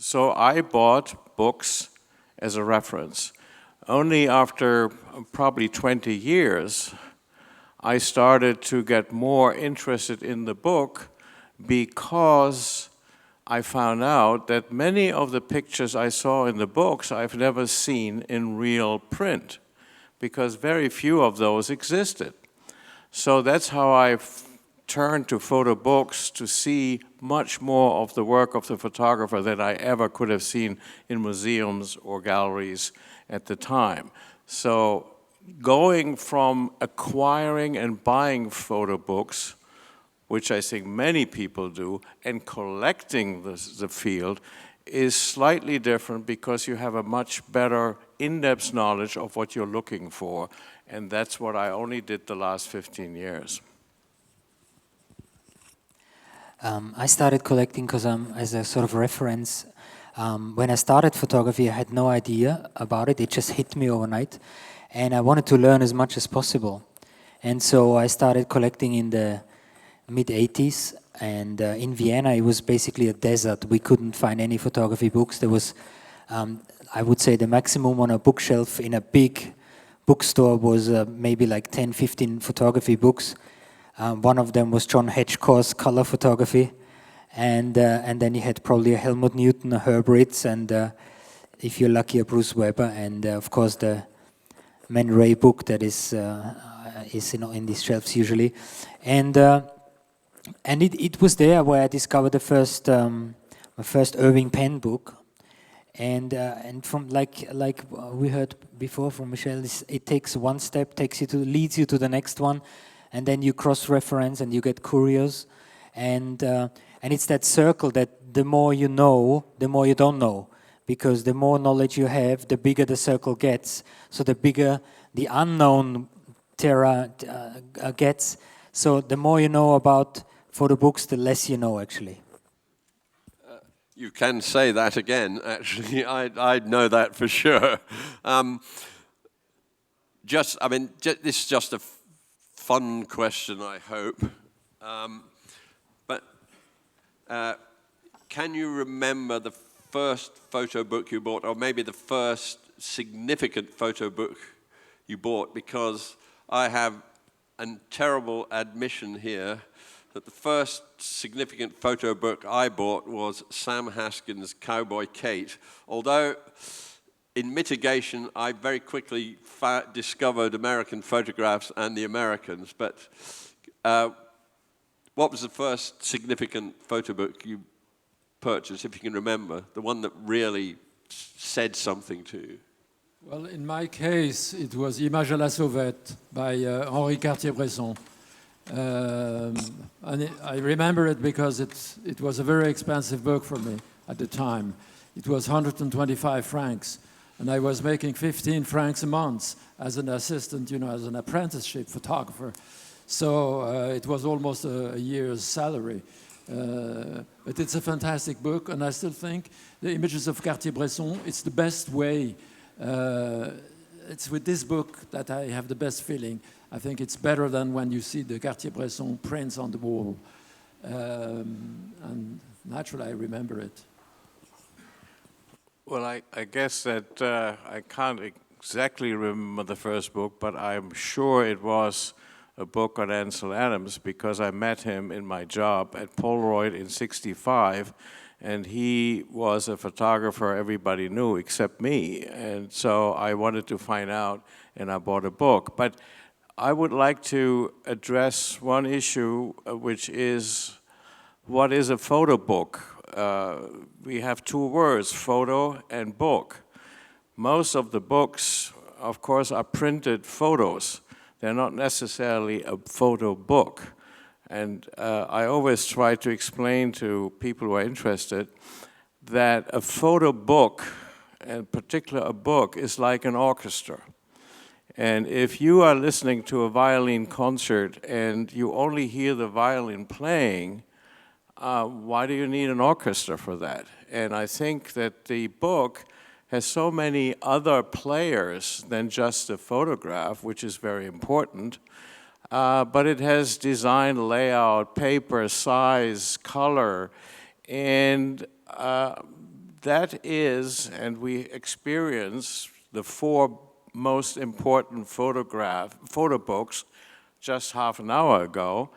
So I bought books as a reference. Only after probably 20 years, I started to get more interested in the book because I found out that many of the pictures I saw in the books I've never seen in real print, because very few of those existed. So that's how I turned to photo books to see much more of the work of the photographer than I ever could have seen in museums or galleries at the time. So going from acquiring and buying photo books, which I think many people do, and collecting the field is slightly different because you have a much better in-depth knowledge of what you're looking for. And that's what I only did the last 15 years. I started collecting because as a sort of reference, when I started photography, I had no idea about it. It just hit me overnight. And I wanted to learn as much as possible. And so I started collecting in the mid-80s. And in Vienna, it was basically a desert. We couldn't find any photography books. There was, I would say, the maximum on a bookshelf in a big bookstore was maybe like 10, 15 photography books. One of them was John Hedgecore's color photography. And then you had probably a Helmut Newton, a Herb Ritz, and if you're lucky, a Bruce Weber. And of course, the Man Ray book that is in these shelves usually. And it was there where I discovered the first my first Irving Penn book, and from like we heard before from Michel, it takes one step, leads you to the next one, and then you cross-reference and you get curious, and it's that circle that the more you know, the more you don't know, because the more knowledge you have, the bigger the circle gets. So the bigger the unknown terra gets. So the more you know about photo books, the less you know, actually. You can say that again, actually. I know that for sure. This is just a fun question, I hope. Can you remember the first photo book you bought, or maybe the first significant photo book you bought? Because I have a terrible admission here that the first significant photo book I bought was Sam Haskin's Cowboy Kate. Although, in mitigation, I very quickly discovered American photographs and the Americans. But what was the first significant photo book you purchased, if you can remember? The one that really said something to you? Well, in my case, it was Images à la Sauvette by Henri Cartier-Bresson. And I remember it because it was a very expensive book for me at the time. It was 125 francs, and I was making 15 francs a month as an assistant, as an apprenticeship photographer. So it was almost a year's salary. But it's a fantastic book, and I still think the Images of Cartier-Bresson, it's the best way. It's with this book that I have the best feeling. I think it's better than when you see the Cartier-Bresson prints on the wall. And naturally, I remember it. Well, I guess that I can't exactly remember the first book, but I'm sure it was a book on Ansel Adams, because I met him in my job at Polaroid in '65, and he was a photographer everybody knew except me. And so I wanted to find out, and I bought a book. But I would like to address one issue, which is, what is a photo book? We have two words, photo and book. Most of the books, of course, are printed photos. They're not necessarily a photo book. And I always try to explain to people who are interested that a photo book, in particular a book, is like an orchestra. And if you are listening to a violin concert and you only hear the violin playing, why do you need an orchestra for that? And I think that the book has so many other players than just the photograph, which is very important, but it has design, layout, paper, size, color, and that is, and we experienced the 4 most important photo books just half an hour ago,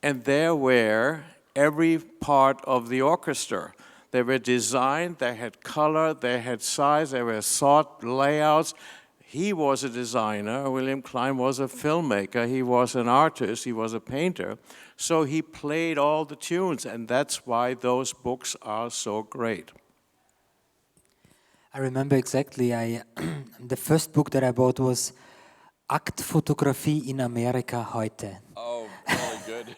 and there were every part of the orchestra. They were designed, they had color, they had size, they were thought layouts. He was a designer, William Klein was a filmmaker, he was an artist, he was a painter. So he played all the tunes, and that's why those books are so great. I remember exactly, the first book that I bought was Aktfotografie in Amerika heute. Oh, very good.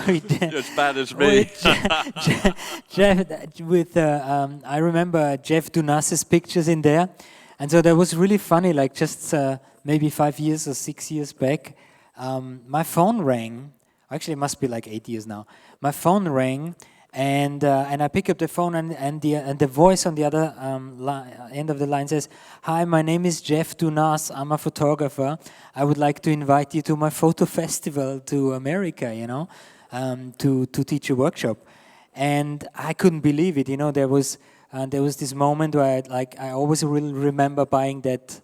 With, As bad as me. I remember Jeff Dunas's pictures in there. And so that was really funny, like just maybe 5 years or 6 years back. My phone rang, actually it must be like 8 years now. My phone rang, and I pick up the phone, and the voice on the other end of the line says, "Hi, my name is Jeff Dunas. I'm a photographer. I would like to invite you to my photo festival to America, you know, to teach a workshop." And I couldn't believe it. You know, there was this moment where I always really remember buying that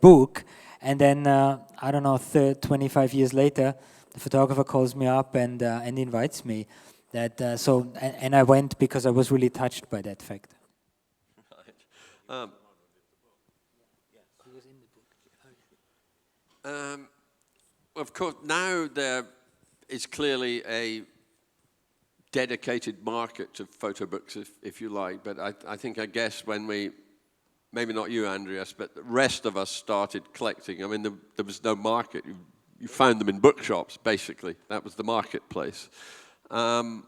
book, and then I don't know, 25 years later, the photographer calls me up and invites me. And I went because I was really touched by that fact. Right. Of course, now there is clearly a dedicated market to photo books, if you like. But I guess when we, maybe not you, Andreas, but the rest of us started collecting, I mean, there was no market. You found them in bookshops, basically. That was the marketplace. Do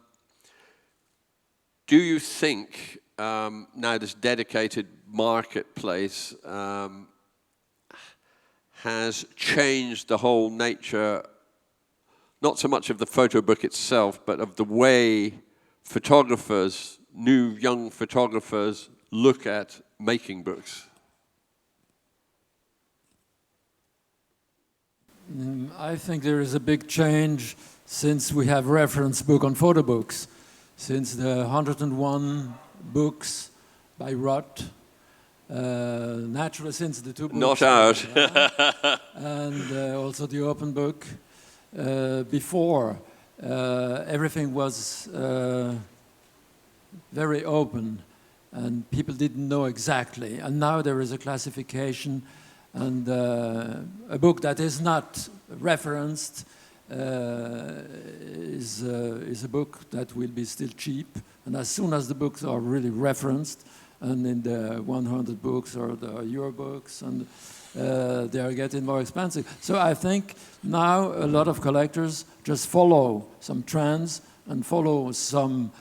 you think now this dedicated marketplace has changed the whole nature, not so much of the photo book itself, but of the way photographers, new young photographers, look at making books? I think there is a big change since we have reference book on photo books, since the 101 books by Roth, naturally since the 2 books. Not out. And also the open book. Before, everything was very open and people didn't know exactly. And now there is a classification, and a book that is not referenced is a book that will be still cheap. And as soon as the books are really referenced, and in the 100 books or the Euro books, and they are getting more expensive. So I think now a lot of collectors just follow some trends and follow some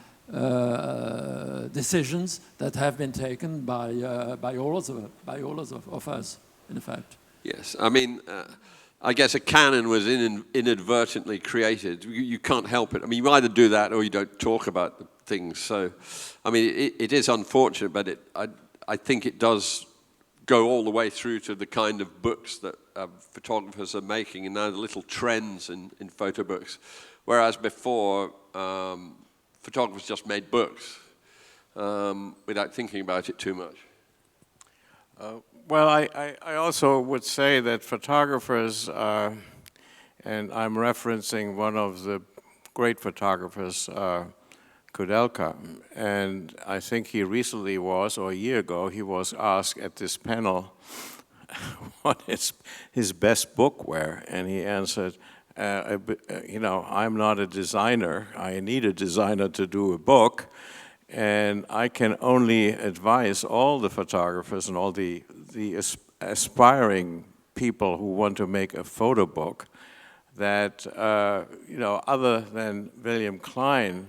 decisions that have been taken by all of us, in fact. Yes, I mean, I guess a canon was inadvertently created. You can't help it. I mean, you either do that or you don't talk about the things. So, I mean, it is unfortunate, but I think it does go all the way through to the kind of books that photographers are making, and now the little trends in photo books. Whereas before, photographers just made books without thinking about it too much. Well, I also would say that photographers, and I'm referencing one of the great photographers, Kudelka, and I think he recently was, or a year ago, he was asked at this panel what his best book were, and he answered, you know, I'm not a designer, I need a designer to do a book, and I can only advise all the photographers and all the aspiring people who want to make a photo book that, you know, other than William Klein,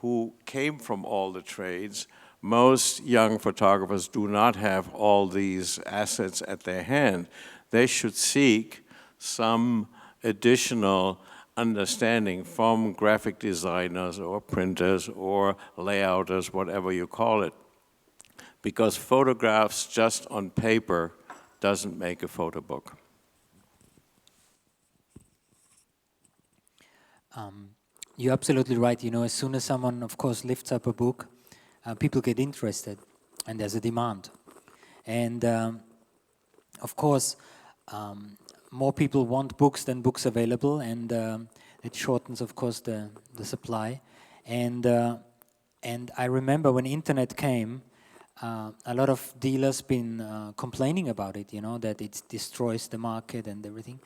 who came from all the trades, most young photographers do not have all these assets at their hand. They should seek some additional understanding from graphic designers or printers or layouters, whatever you call it. Because photographs just on paper doesn't make a photo book. You're absolutely right. You know, as soon as someone, of course, lifts up a book, people get interested, and there's a demand. And of course, more people want books than books available, and it shortens, of course, the supply. And I remember when internet came, a lot of dealers been complaining about it, you know, that it destroys the market and everything.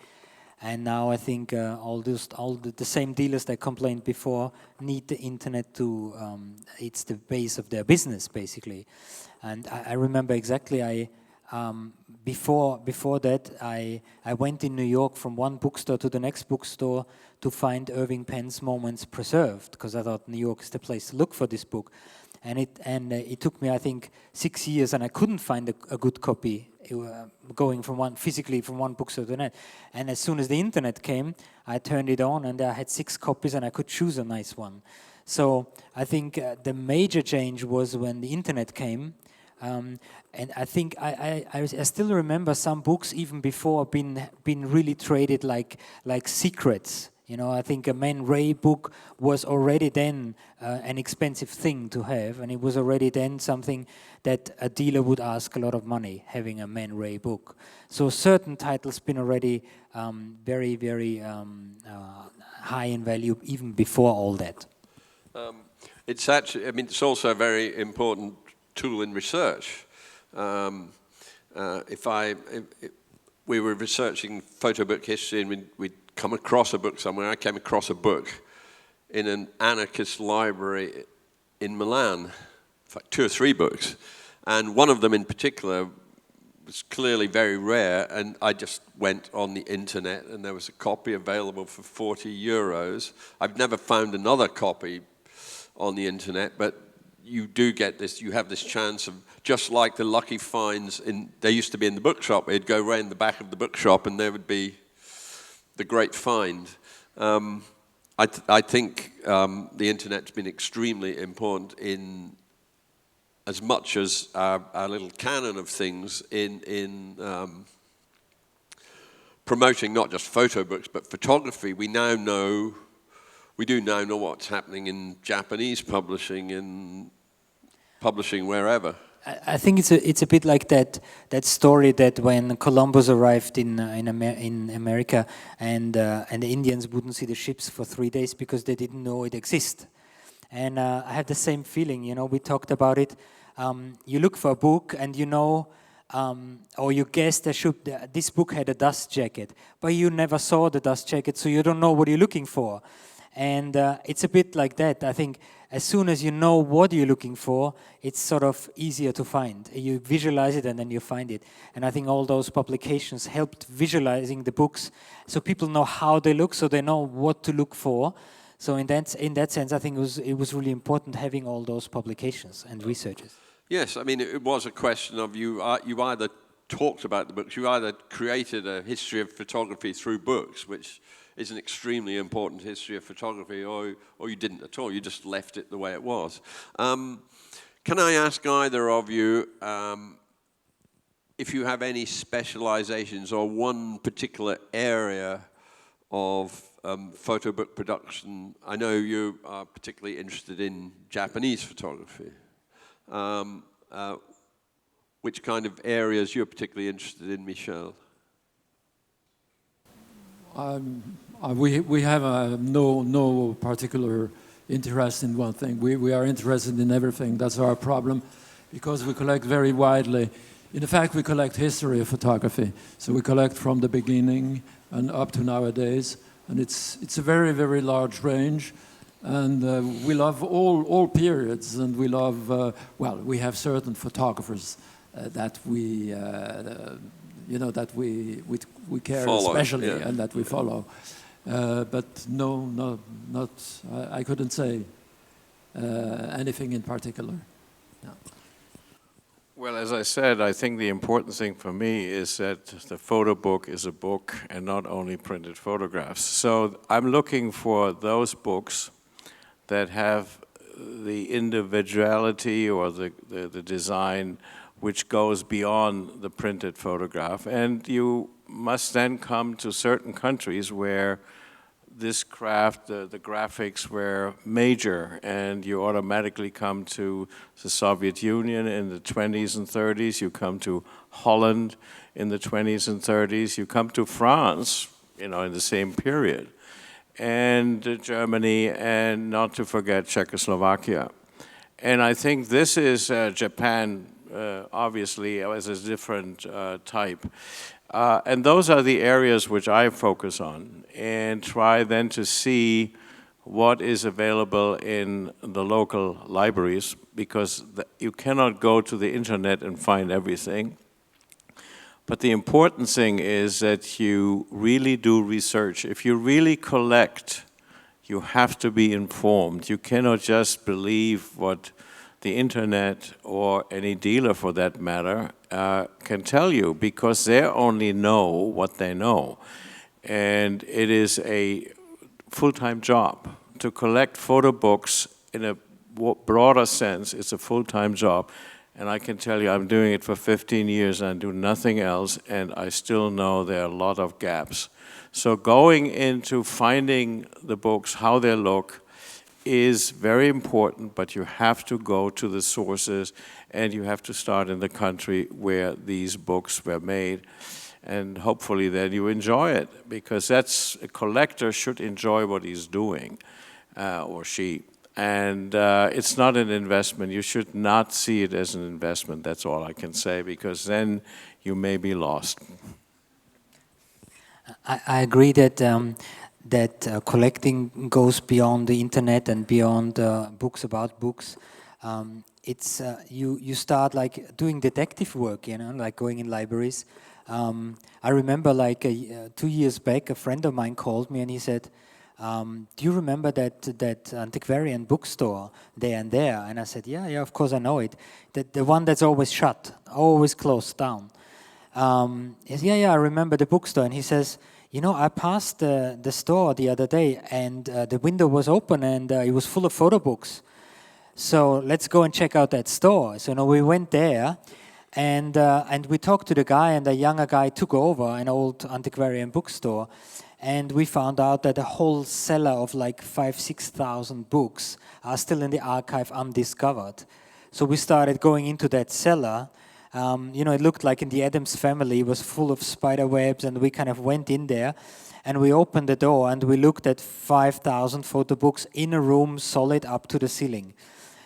And now I think all the same dealers that complained before need the internet to, it's the base of their business, basically. And I remember exactly, before that, I went in New York from one bookstore to the next bookstore to find Irving Penn's Moments Preserved, because I thought New York is the place to look for this book. And it took me, I think, 6 years, and I couldn't find a good copy going physically from one bookstore to the next. And as soon as the internet came, I turned it on, and I had 6 copies, and I could choose a nice one. So I think the major change was when the internet came. And I think I still remember some books even before been really traded like secrets. You know, I think a Man Ray book was already then an expensive thing to have, and it was already then something that a dealer would ask a lot of money, having a Man Ray book. So certain titles been already very, very high in value even before all that. It's actually, I mean, it's also a very important tool in research. We were researching photo book history, and we'd come across a book somewhere. I came across a book in an anarchist library in Milan, in fact 2 or 3 books, and one of them in particular was clearly very rare, and I just went on the internet and there was a copy available for 40 euros. I've never found another copy on the internet, but you do get this, you have this chance of, just like the lucky finds, they used to be in the bookshop, they'd go around the back of the bookshop and there would be the great find. I think the internet's been extremely important in, as much as our little canon of things, in promoting not just photo books but photography. We do now know what's happening in Japanese publishing, in publishing wherever. I think it's a bit like that story that when Columbus arrived in America, and the Indians wouldn't see the ships for 3 days because they didn't know it existed. And I had the same feeling. You know, we talked about it. You look for a book, and you know, or you guess this book had a dust jacket, but you never saw the dust jacket, so you don't know what you're looking for. And it's a bit like that. I think as soon as you know what you're looking for, it's sort of easier to find. You visualize it and then you find it. And I think all those publications helped visualizing the books, so people know how they look, so they know what to look for. So in that sense, I think it was really important having all those publications and researches. Yes, I mean, it was a question of you either talked about the books, you either created a history of photography through books, which is an extremely important history of photography, or you didn't at all. You just left it the way it was. Can I ask either of you if you have any specializations or one particular area of photo book production? I know you are particularly interested in Japanese photography. Which kind of areas you're particularly interested in, Michel? We have no particular interest in one thing. We are interested in everything. That's our problem, because we collect very widely. In fact, we collect history of photography. So we collect from the beginning and up to nowadays. And it's a very, very large range. And we love all periods. And we love, we have certain photographers that we care follow, especially, yeah. and that we follow. But not. I couldn't say anything in particular. No. Well, as I said, I think the important thing for me is that the photo book is a book and not only printed photographs. So I'm looking for those books that have the individuality or the design which goes beyond the printed photograph. And you must then come to certain countries where this craft, the graphics were major, and you automatically come to the Soviet Union in the 20s and 30s, you come to Holland in the 20s and 30s, you come to France, in the same period, and Germany, and not to forget Czechoslovakia. And I think this is Japan, obviously, as a different type. And those are the areas which I focus on, and try then to see what is available in the local libraries, because you cannot go to the internet and find everything. But the important thing is that you really do research. If you really collect, you have to be informed. You cannot just believe what the internet, or any dealer for that matter, can tell you, because they only know what they know. And it is a full-time job. To collect photo books in a broader sense, it's a full-time job. And I can tell you, I'm doing it for 15 years and I do nothing else, and I still know there are a lot of gaps. So going into finding the books, how they look, is very important, but you have to go to the sources, and you have to start in the country where these books were made. And hopefully then you enjoy it, because a collector should enjoy what he's doing, or she. And it's not an investment. You should not see it as an investment, that's all I can say, because then you may be lost. I agree that collecting goes beyond the internet and beyond books about books. It's you start like doing detective work, like going in libraries. I remember like 2 years back, a friend of mine called me and he said, do you remember that antiquarian bookstore there and there? And I said, yeah, of course I know it. The one that's always shut, always closed down. He said, yeah, I remember the bookstore. And he says, I passed the store the other day, and the window was open, and it was full of photo books. So let's go and check out that store. So we went there, and we talked to the guy, and the younger guy took over an old antiquarian bookstore, and we found out that a whole cellar of like 5,000-6,000 books are still in the archive undiscovered. So we started going into that cellar. It looked like in the Addams Family, it was full of spider webs, and we kind of went in there, and we opened the door, and we looked at 5,000 photo books in a room, solid up to the ceiling.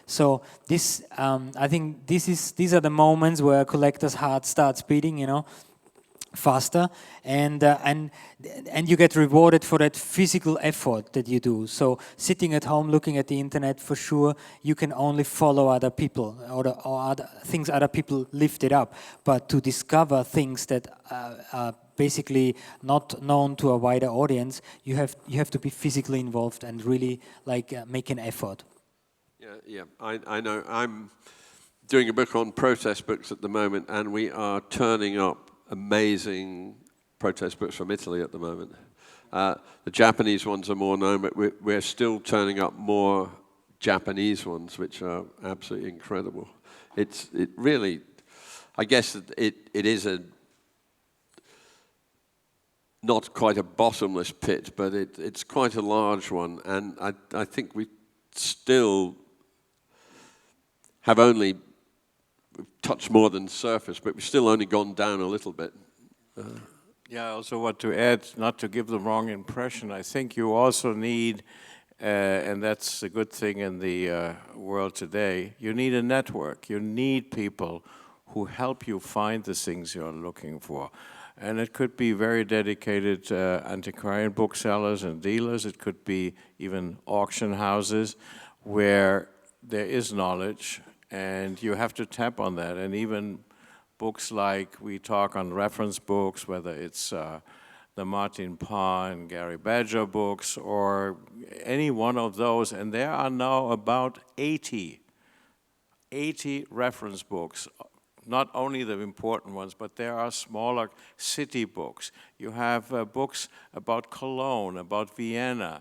So this, I think these are the moments where a collector's heart starts beating, faster, and you get rewarded for that physical effort that you do. So sitting at home looking at the internet, for sure you can only follow other people or other things other people lifted up, but to discover things that are basically not known to a wider audience, you have to be physically involved and really make an effort. Yeah, I know. I'm doing a book on protest books at the moment, and we are turning up amazing protest books from Italy at the moment. The Japanese ones are more known, but we're still turning up more Japanese ones, which are absolutely incredible. It really, I guess it is not quite a bottomless pit, but it's quite a large one, and I think we still have only touched more than surface, but we've still only gone down a little bit. Yeah, I also want to add, not to give the wrong impression, I think you also need, and that's a good thing in the world today, you need a network. You need people who help you find the things you're looking for. And it could be very dedicated antiquarian booksellers and dealers. It could be even auction houses where there is knowledge, and you have to tap on that. And even books like we talk on reference books, whether it's the Martin Parr and Gary Badger books or any one of those, and there are now about 80 reference books, not only the important ones, but there are smaller city books. You have books about Cologne, about Vienna.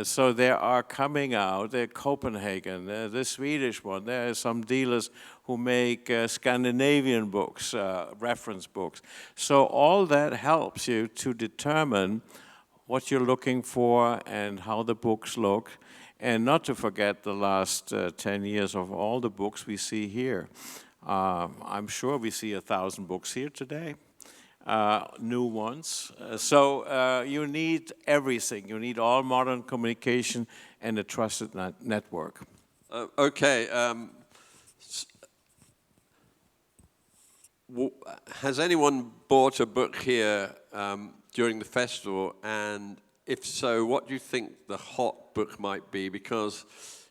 So there are coming out, Copenhagen, the Swedish one. There are some dealers who make Scandinavian books, reference books. So all that helps you to determine what you're looking for and how the books look. And not to forget the last 10 years of all the books we see here. I'm sure we see 1,000 books here today, new ones. So you need everything. You need all modern communication and a trusted network. Okay. Has anyone bought a book here during the festival? And if so, what do you think the hot book might be? Because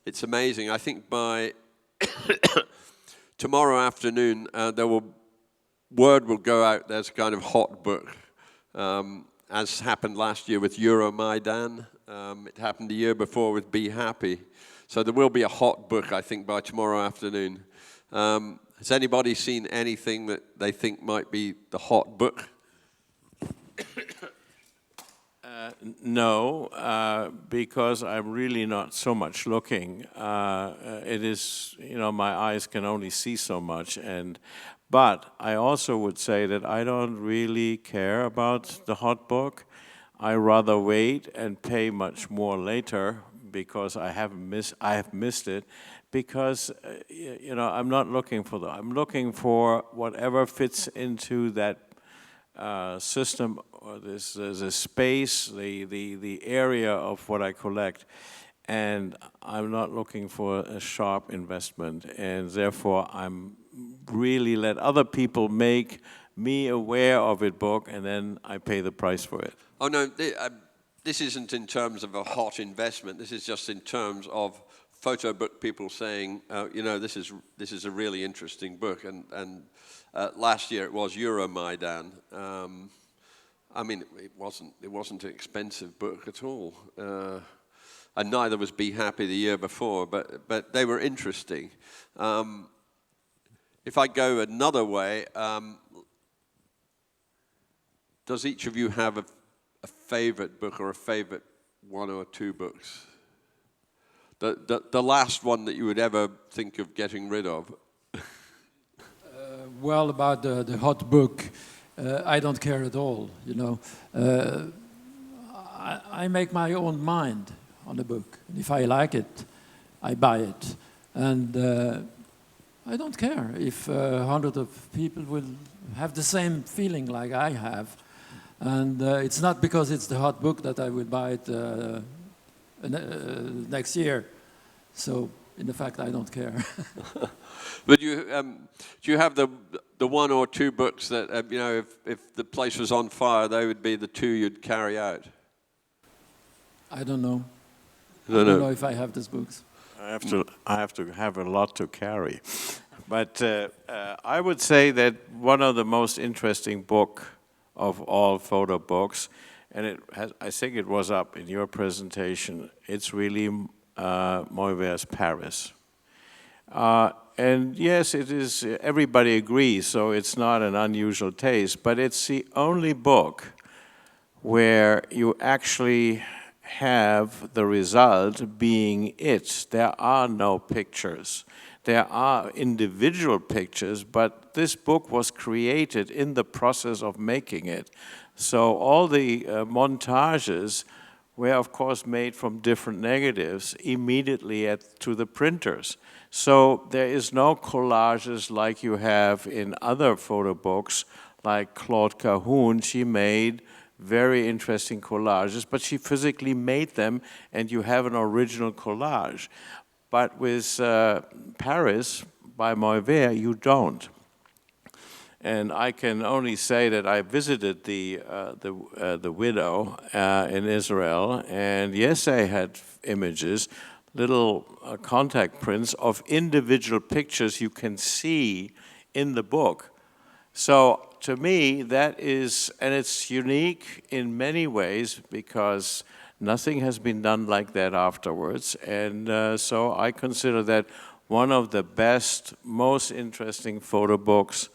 it's amazing. I think by tomorrow afternoon, word will go out there's a kind of hot book, as happened last year with Euromaidan. It happened the year before with Be Happy. So there will be a hot book, I think, by tomorrow afternoon. Has anybody seen anything that they think might be the hot book? No, because I'm really not so much looking. It is, my eyes can only see so much. But I also would say that I don't really care about the hot book. I rather wait and pay much more later because I have missed it. Because I'm not looking for that. I'm looking for whatever fits into that system, or the space, the area of what I collect, and I'm not looking for a sharp investment, and therefore I'm really let other people make me aware of it book, and then I pay the price for it. Oh no, this isn't in terms of a hot investment. This is just in terms of photo book people saying, this is a really interesting book, and last year it was Euromaidan. I mean, it wasn't an expensive book at all, and neither was Be Happy the year before. But they were interesting. If I go another way, does each of you have a favorite book or a favorite one or two books? The last one that you would ever think of getting rid of? Well, about the hot book, I don't care at all, I make my own mind on the book. And if I like it, I buy it. And I don't care if hundreds of people will have the same feeling like I have. And it's not because it's the hot book that I will buy it next year. So, in fact, I don't care. But do you have the one or two books that if the place was on fire, they would be the two you'd carry out? I don't know. I don't know if I have these books. I have to have a lot to carry, but I would say that one of the most interesting book of all photo books, and I think it was up in your presentation. It's really Mauver's Paris. And yes, it is, everybody agrees, so it's not an unusual taste, but it's the only book where you actually have the result being it. There are no pictures. There are individual pictures, but this book was created in the process of making it. So all the montages were, of course, made from different negatives immediately to the printers. So there is no collages like you have in other photo books, like Claude Cahun. She made very interesting collages, but she physically made them, and you have an original collage. But with Paris by Mauver, you don't. And I can only say that I visited the widow in Israel, and yes, I had images, little contact prints of individual pictures you can see in the book. So to me, that is, and it's unique in many ways because nothing has been done like that afterwards. And so I consider that one of the best, most interesting photo books.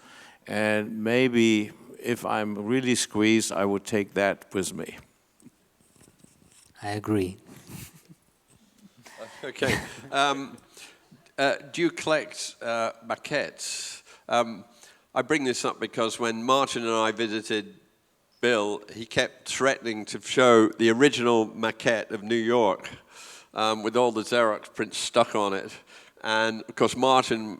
And maybe if I'm really squeezed, I would take that with me. I agree. Okay. Do you collect maquettes? I bring this up because when Martin and I visited Bill, he kept threatening to show the original maquette of New York with all the Xerox prints stuck on it. And of course, Martin,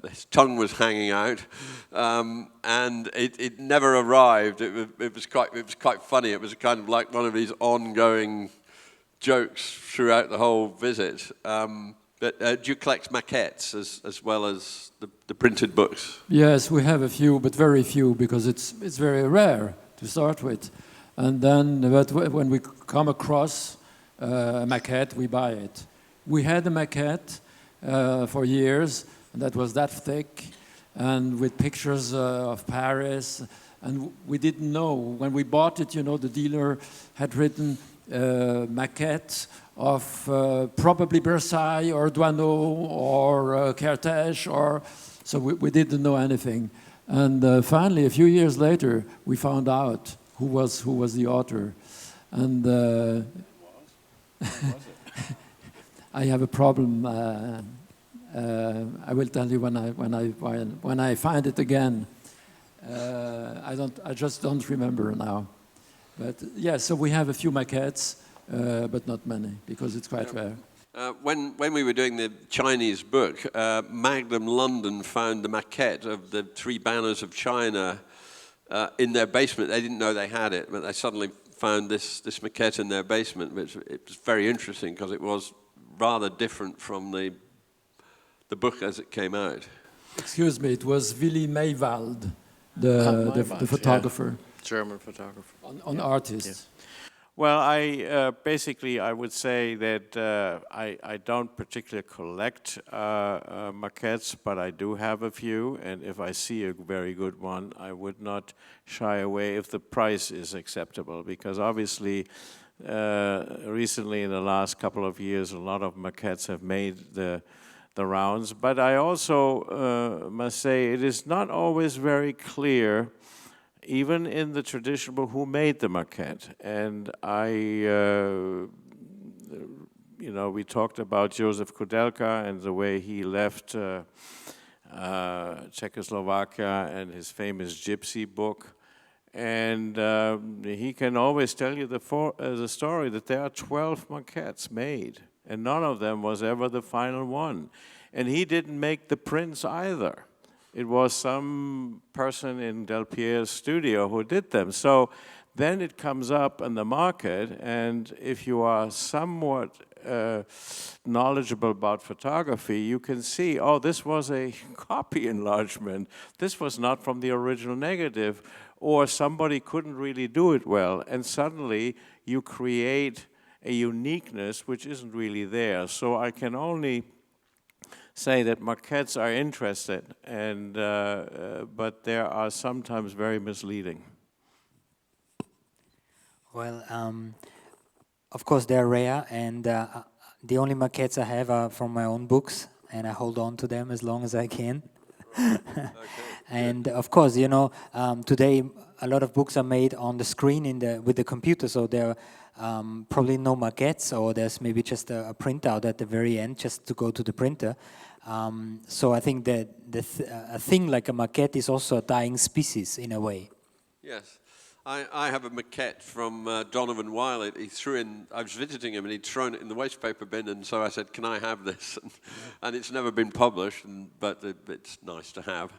his tongue was hanging out, and it never arrived. It was quite funny. It was kind of like one of these ongoing jokes throughout the whole visit. But do you collect maquettes as well as the printed books? Yes, we have a few, but very few, because it's very rare to start with. And then, but when we come across a maquette, we buy it. We had a maquette for years, and that was that thick, and with pictures of Paris. And we didn't know, when we bought it, you know, the dealer had written maquette of probably Versailles or Douaneau or Carthage, or so we didn't know anything. And finally, a few years later, we found out who was the author. And I have a problem. I will tell you when I find it again. I just don't remember now. But yeah, so we have a few maquettes, but not many, because it's quite rare. When we were doing the Chinese book, Magnum London found the maquette of the three banners of China in their basement. They didn't know they had it, but they suddenly found this maquette in their basement, which it was very interesting because it was rather different from the book as it came out. Excuse me, it was Willy Maywald, the photographer. Yeah. German photographer. On artists. Yeah. Well, I would say that I don't particularly collect maquettes, but I do have a few, and if I see a very good one, I would not shy away if the price is acceptable, because obviously recently in the last couple of years a lot of maquettes have made the rounds, but I also must say it is not always very clear, even in the traditional, who made the maquette. And we talked about Joseph Koudelka and the way he left Czechoslovakia and his famous Gypsy book. And he can always tell you the story that there are 12 maquettes made, and none of them was ever the final one. And he didn't make the prints either. It was some person in Del Pierre's studio who did them. So then it comes up in the market, and if you are somewhat knowledgeable about photography, you can see, oh, this was a copy enlargement. This was not from the original negative, or somebody couldn't really do it well. And suddenly you create a uniqueness which isn't really there. So I can only say that maquettes are interesting, and but they are sometimes very misleading. Well, of course they're rare, and the only maquettes I have are from my own books, and I hold on to them as long as I can. Okay. And of course, today a lot of books are made on the screen with the computer, so there are probably no maquettes, or there's maybe just a printout at the very end just to go to the printer. So I think that a thing like a maquette is also a dying species in a way. Yes. I have a maquette from Donovan Weil. He threw in, I was visiting him and he'd thrown it in the waste paper bin, and so I said, can I have this? And it's never been published, but it's nice to have.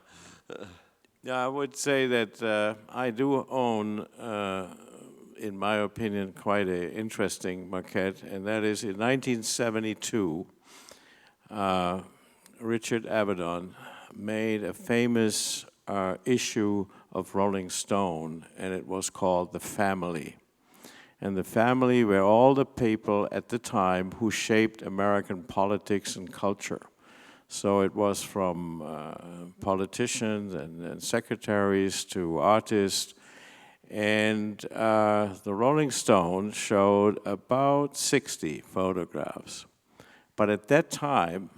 Yeah, I would say that I do own, in my opinion, quite an interesting maquette, and that is in 1972, Richard Avedon made a famous issue of Rolling Stone, and it was called The Family. And The Family were all the people at the time who shaped American politics and culture. So it was from politicians and secretaries to artists. And the Rolling Stone showed about 60 photographs. But at that time,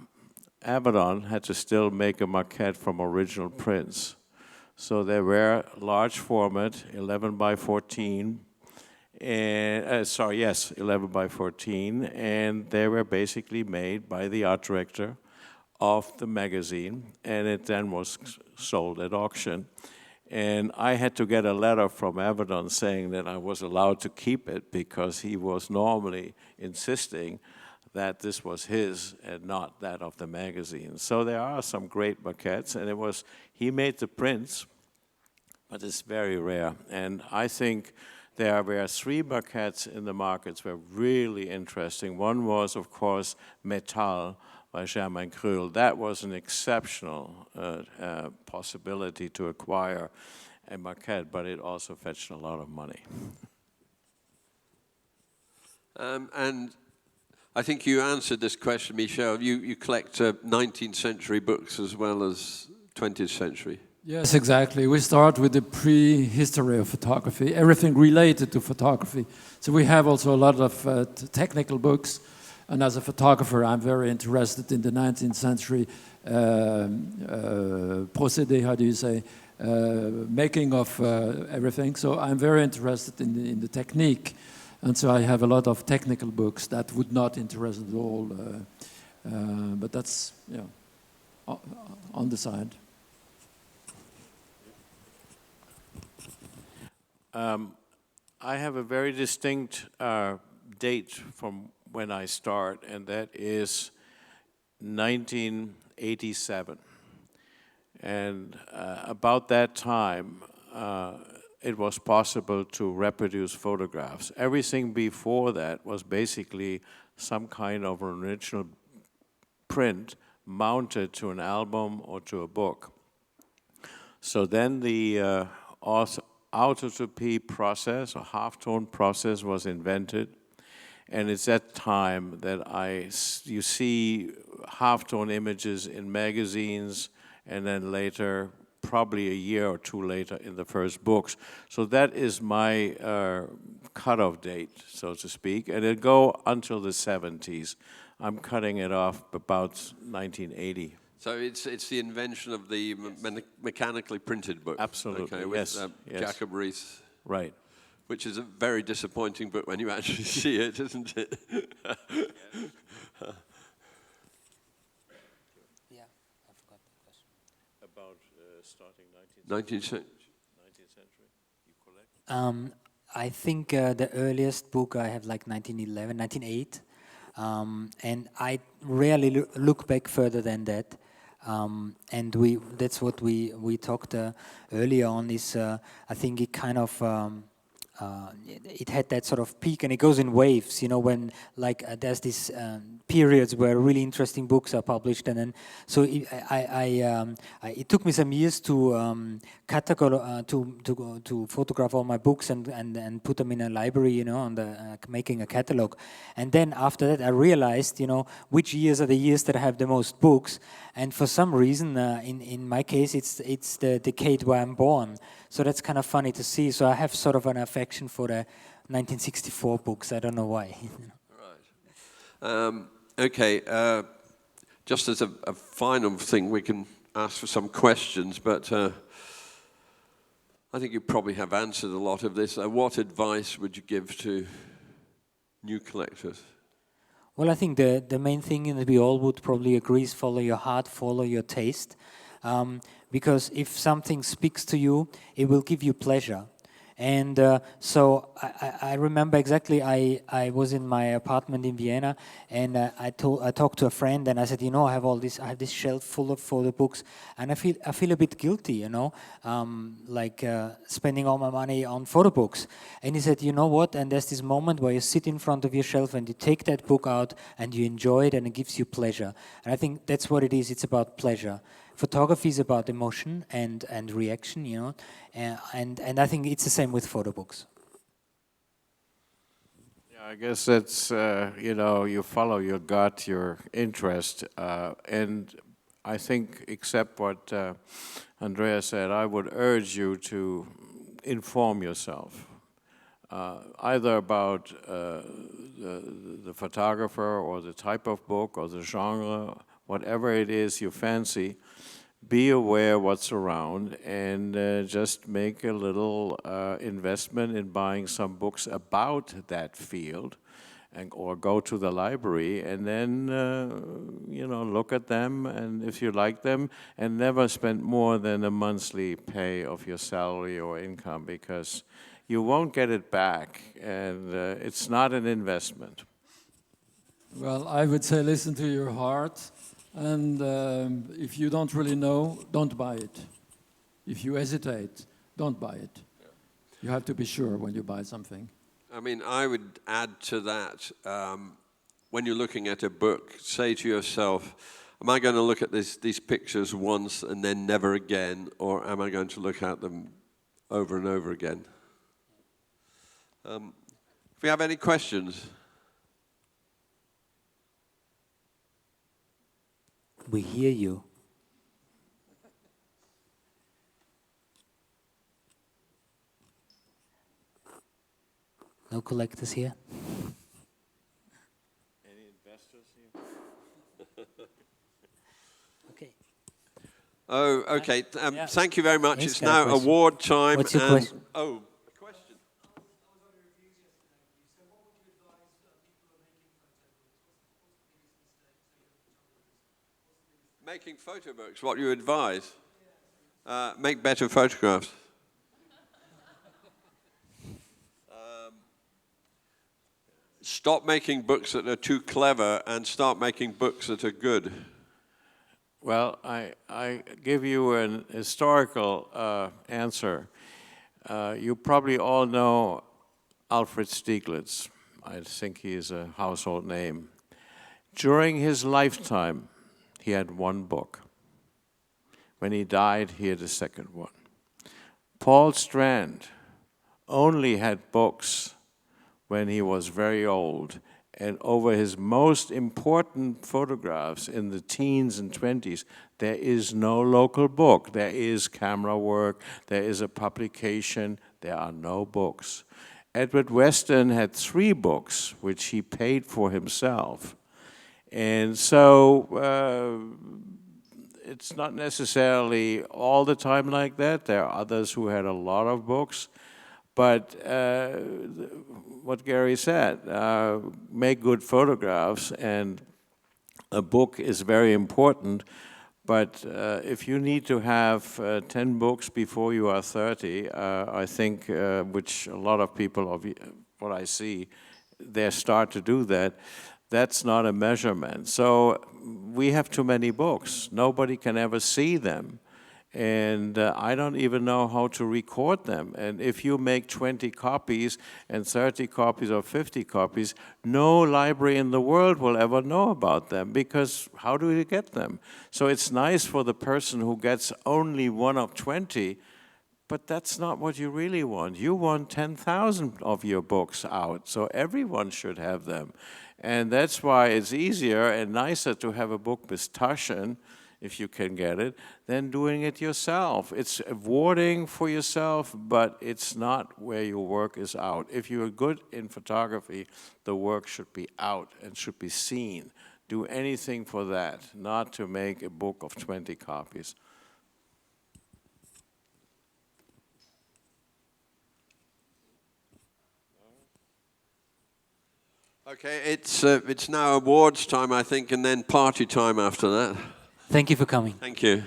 Avedon had to still make a maquette from original prints. So they were large format, 11 by 14, and 11 by 14, and they were basically made by the art director of the magazine, and it then was sold at auction. And I had to get a letter from Avedon saying that I was allowed to keep it because he was normally insisting that this was his and not that of the magazine. So there are some great maquettes, and he made the prints, but it's very rare. And I think there were 3 maquettes in the markets were really interesting. One was, of course, Metal by Germain Krull. That was an exceptional possibility to acquire a maquette, but it also fetched a lot of money. And I think you answered this question, Michel. You collect 19th century books as well as 20th century. Yes, exactly. We start with the prehistory of photography, everything related to photography. So we have also a lot of technical books. And as a photographer, I'm very interested in the 19th century procédé, how do you say, making of everything. So I'm very interested in the technique. And so I have a lot of technical books that would not interest at all. But that's, on the side. I have a very distinct date from when I start, and that is 1987. And about that time, it was possible to reproduce photographs. Everything before that was basically some kind of an original print mounted to an album or to a book. So then the autotopy process or halftone process was invented, and it's that time that you see halftone images in magazines, and then later, probably a year or 2 later, in the first books. So that is my cutoff date, so to speak, and it'll go until the 70s. I'm cutting it off about 1980. So it's the invention of the mechanically printed book. Absolutely, okay, with, yes. Jacob Riis. Right. Which is a very disappointing book when you actually see it, isn't it? Yeah, I forgot the question. About starting 19th century. You collect? I think the earliest book I have like 1911, 1908. And I rarely look back further than that. And that's what we talked earlier on is I think it kind of it had that sort of peak, and it goes in waves, when there's these periods where really interesting books are published, and then so it took me some years to catalog to photograph all my books and put them in a library, on the making a catalog, and then after that I realized, which years are the years that I have the most books, and for some reason, in my case, it's the decade where I'm born. So that's kind of funny to see. So I have sort of an affection for the 1964 books. I don't know why. Right. Okay. Just as a final thing, we can ask for some questions, but I think you probably have answered a lot of this. What advice would you give to new collectors? Well, I think the main thing that we all would probably agree is follow your heart, follow your taste. Because if something speaks to you, it will give you pleasure. And so I remember exactly, I was in my apartment in Vienna, and I talked to a friend, and I said, I have this shelf full of photo books, and I feel a bit guilty, spending all my money on photo books. And he said, you know what? And there's this moment where you sit in front of your shelf and you take that book out and you enjoy it, and it gives you pleasure. And I think that's what it is. It's about pleasure. Photography is about emotion and reaction, and I think it's the same with photo books. Yeah, I guess that's, you follow your gut, your interest, and I think, except what Andreas said, I would urge you to inform yourself, either about the photographer or the type of book or the genre, whatever it is you fancy. Be aware what's around, and just make a little investment in buying some books about that field, or go to the library and then, look at them, and if you like them, and never spend more than a monthly pay of your salary or income, because you won't get it back, and it's not an investment. Well, I would say listen to your heart, and if you don't really know, don't buy it. If you hesitate, don't buy it. Yeah. You have to be sure when you buy something. I mean, I would add to that, when you're looking at a book, say to yourself, am I going to look at these pictures once and then never again, or am I going to look at them over and over again? If we have any questions? We hear you. No collectors here? Any investors here? Okay. Oh, okay. Yeah. Thank you very much. Yes, It's got a now question. award time. What's your question? Oh, a question. Making photo books, what do you advise? Make better photographs. Stop making books that are too clever and start making books that are good. Well, I give you an historical answer. You probably all know Alfred Stieglitz. I think he is a household name. During his lifetime, he had one book. When he died, he had a second one. Paul Strand only had books when he was very old, and over his most important photographs in the teens and 20s, there is no local book. There is camera work, there is a publication, there are no books. Edward Weston had 3 books, which he paid for himself. And so it's not necessarily all the time like that. There are others who had a lot of books. But what Gerry said, make good photographs, and a book is very important. But if you need to have 10 books before you are 30, I think, which a lot of people, of what I see, they start to do that, that's not a measurement. So we have too many books. Nobody can ever see them. And I don't even know how to record them. And if you make 20 copies and 30 copies or 50 copies, no library in the world will ever know about them, because how do you get them? So it's nice for the person who gets only one of 20, but that's not what you really want. You want 10,000 of your books out, so everyone should have them. And that's why it's easier and nicer to have a book with Taschen, if you can get it, than doing it yourself. It's awarding for yourself, but it's not where your work is out. If you're good in photography, the work should be out and should be seen. Do anything for that, not to make a book of 20 copies. Okay, it's now awards time, I think, and then party time after that. Thank you for coming. Thank you.